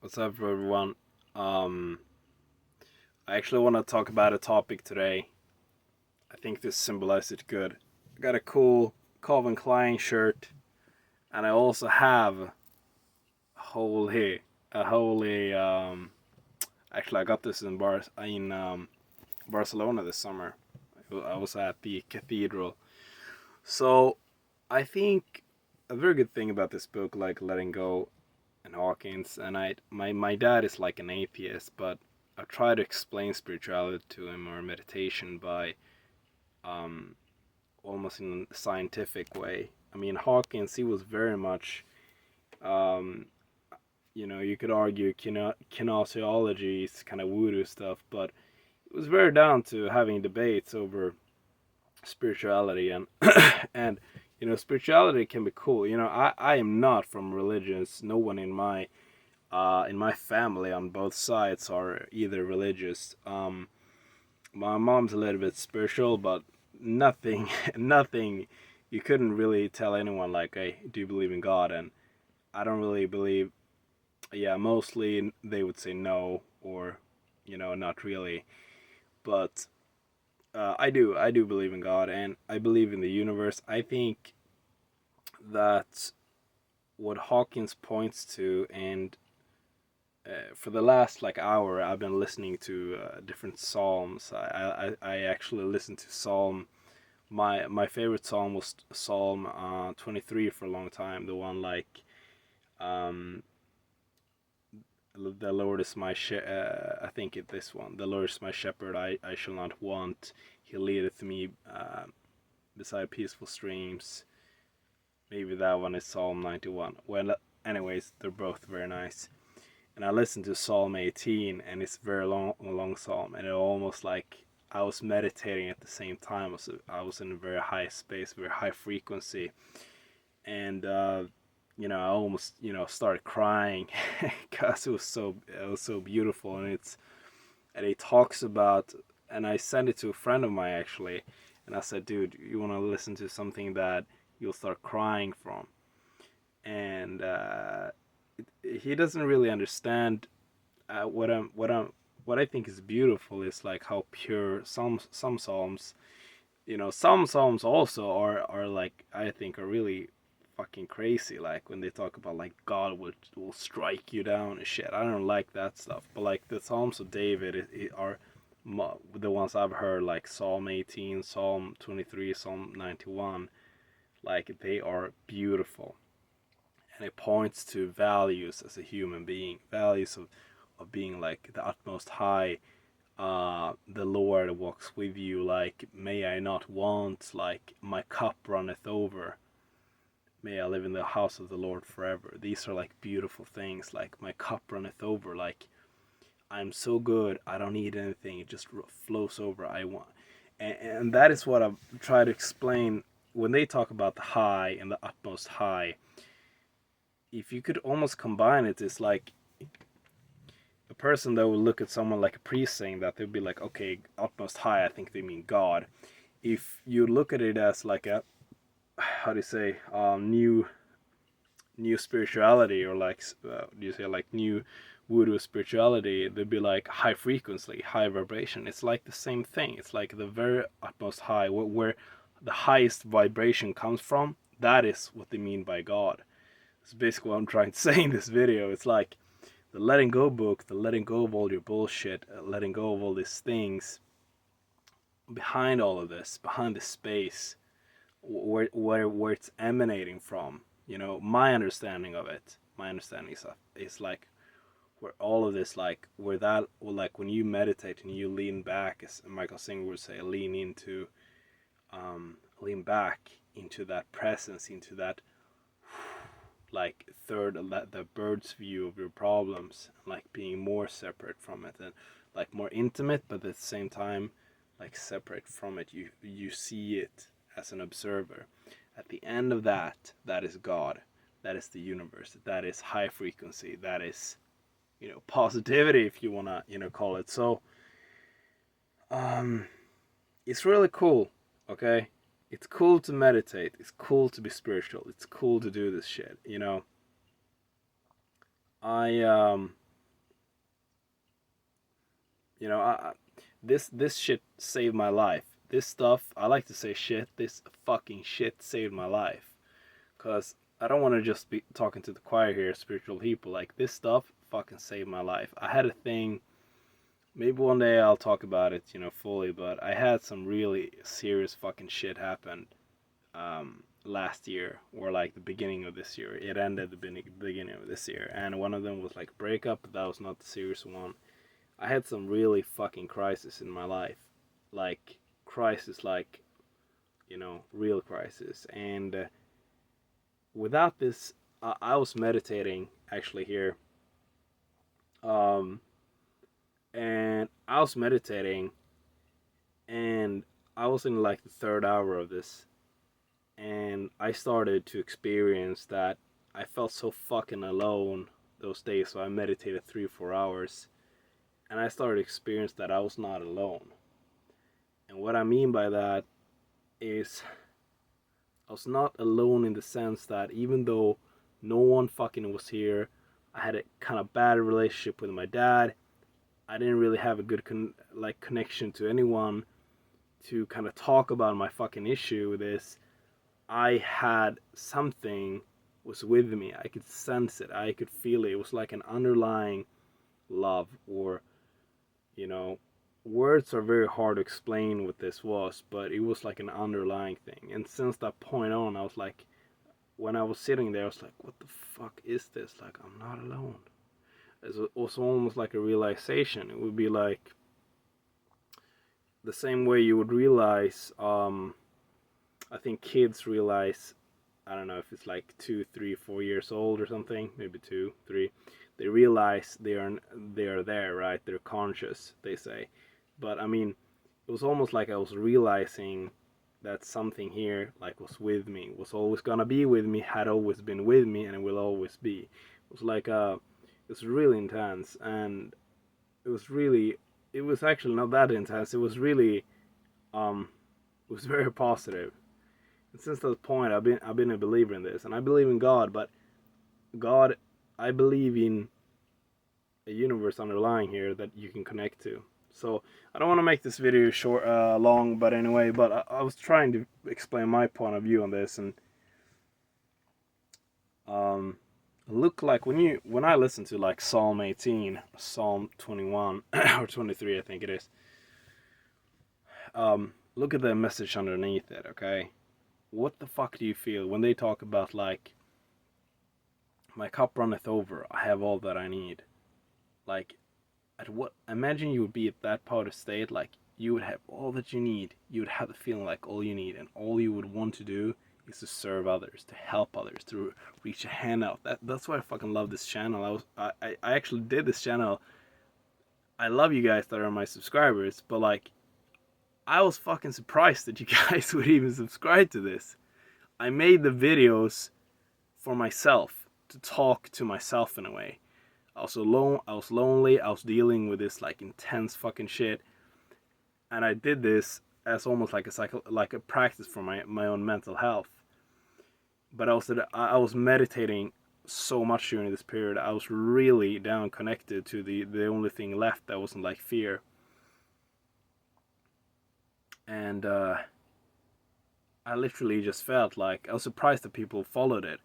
What's up, everyone? Um, I actually want to talk about a topic today. I think this symbolizes it good. I got a cool Calvin Klein shirt, and I also have a holy. Actually, I got this in Barcelona this summer. I was at the cathedral. So I think a very good thing about this book, like letting go and Hawkins, and my dad is like an atheist, but I try to explain spirituality to him or meditation by um, almost in a scientific way. I mean, Hawkins, he was very much, um, you could argue kinesiology is kind of voodoo stuff, but it was very down to having debates over spirituality and and spirituality can be cool. I am not from religions. No one in my family on both sides are either religious. My mom's a little bit spiritual, but nothing, nothing. You couldn't really tell anyone like, "Hey, do you believe in God?" And I don't really believe. Yeah, mostly they would say no or, not really. But I do believe in God, and I believe in the universe. I think that what Hawkins points to, and for the last like hour, I've been listening to different psalms. I actually listened to Psalm. My favorite psalm was Psalm 23 for a long time. The one like, um, the Lord is my I think it this one. The Lord is my shepherd. I shall not want. He leadeth me beside peaceful streams. Maybe that one is Psalm 91. Well, anyways, they're both very nice. And I listened to Psalm 18, and it's a very long psalm, and it almost like I was meditating at the same time. I was in a very high space, very high frequency, and I almost started crying because it was so beautiful, and it talks about, and I sent it to a friend of mine actually, and I said, dude, you want to listen to something that you'll start crying from, and he doesn't really understand what I think is beautiful is like how pure some psalms, some psalms also are like, I think are really fucking crazy, like when they talk about like God will strike you down and shit. I don't like that stuff, but like the psalms of David are the ones I've heard, like Psalm 18, Psalm 23, Psalm 91, like they are beautiful, and it points to values as a human being, values of being like the utmost high. The Lord walks with you, like, may I not want, like, my cup runneth over, may I live in the house of the Lord forever. These are like beautiful things, like my cup runneth over, like I'm so good, I don't need anything, it just flows over. I want, and that is what I've tried to explain when they talk about the high and the utmost high. If you could almost combine it, it's like a person that would look at someone like a priest saying that, they'd be like, okay, utmost high, I think they mean God. If you look at it as like a, how do you say, new spirituality, or like, do you say like new voodoo spirituality, they'd be like high frequency, high vibration. It's like the same thing. It's like the very utmost high, where the highest vibration comes from. That is what they mean by God. It's basically what I'm trying to say in this video. It's like the letting go book, the letting go of all your bullshit, letting go of all these things. Behind all of this, behind the space, where it's emanating from, my understanding of it, my understanding is like where all of this, like where that, like when you meditate and you lean back, as Michael Singer would say, lean back into that presence, into that like third, the bird's view of your problems, like being more separate from it, and like more intimate, but at the same time like separate from it. You see it as an observer. At the end of that, that is God, that is the universe, that is high frequency, that is, positivity, if you want to, call it so. um it's really cool. Okay, it's cool to meditate, it's cool to be spiritual, it's cool to do this shit. I You know, this shit saved my life. This stuff, I like to say shit. This fucking shit saved my life. Cause I don't want to just be talking to the choir here, spiritual people. Like this stuff fucking saved my life. I had a thing. Maybe one day I'll talk about it, fully. But I had some really serious fucking shit happen last year, or like the beginning of this year. It ended the beginning of this year, and one of them was like a breakup. But that was not the serious one. I had some really fucking crisis in my life, like crisis, like real crisis. And without this, I was meditating actually here, um, and I was meditating, and I was in like the third hour of this, and I started to experience that I felt so fucking alone those days. So I meditated 3 or 4 hours, and I started to experience that I was not alone. And what I mean by that is I was not alone in the sense that even though no one fucking was here, I had a kind of bad relationship with my dad. I didn't really have a good connection to anyone to kind of talk about my fucking issue with this. I had something was with me. I could sense it. I could feel it. It was like an underlying love, or words are very hard to explain what this was, but it was like an underlying thing. And since that point on, I was like, when I was sitting there, I was like, what the fuck is this? Like, I'm not alone. It was almost like a realization. It would be like the same way you would realize, I think kids realize, I don't know if it's like 2, 3, 4 years old or something, maybe 2, 3. They realize they are there, right? They're conscious, they say. But I mean, it was almost like I was realizing that something here like was with me, was always gonna be with me, had always been with me, and it will always be. It was like it was really intense, and it was actually not that intense. It was really it was very positive. And since that point, I've been a believer in this, and I believe in God, but God, I believe in a universe underlying here that you can connect to. So I don't want to make this video short, long, but anyway. But I was trying to explain my point of view on this, and look like when I listen to like Psalm 18, Psalm 21, or 23, I think it is. Look at the message underneath it, okay? What the fuck do you feel when they talk about like, my cup runneth over, I have all that I need? Like, imagine you would be at that part of state, like you would have all that you need. You would have the feeling like all you need, and all you would want to do is to serve others, to help others, to reach a hand out. That's why I fucking love this channel. I actually did this channel. I love you guys that are my subscribers, but like, I was fucking surprised that you guys would even subscribe to this. I made the videos for myself, to talk to myself in a way. I was alone, I was lonely, I was dealing with this like intense fucking shit. And I did this as almost like a practice for my own mental health. But I was meditating so much during this period. I was really down connected to the only thing left that wasn't like fear. And I literally just felt like, I was surprised that people followed it.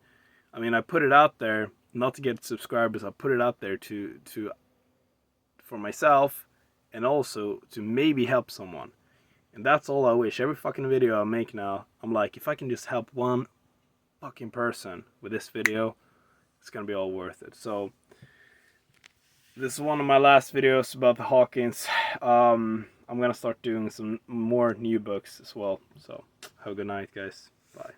I mean, I put it out there not to get subscribers. I put it out there for myself, and also to maybe help someone. And that's all I wish. Every fucking video I make now, I'm like, if I can just help one fucking person with this video, it's gonna be all worth it. So this is one of my last videos about the Hawkins. I'm gonna start doing some more new books as well. So have a good night, guys. Bye.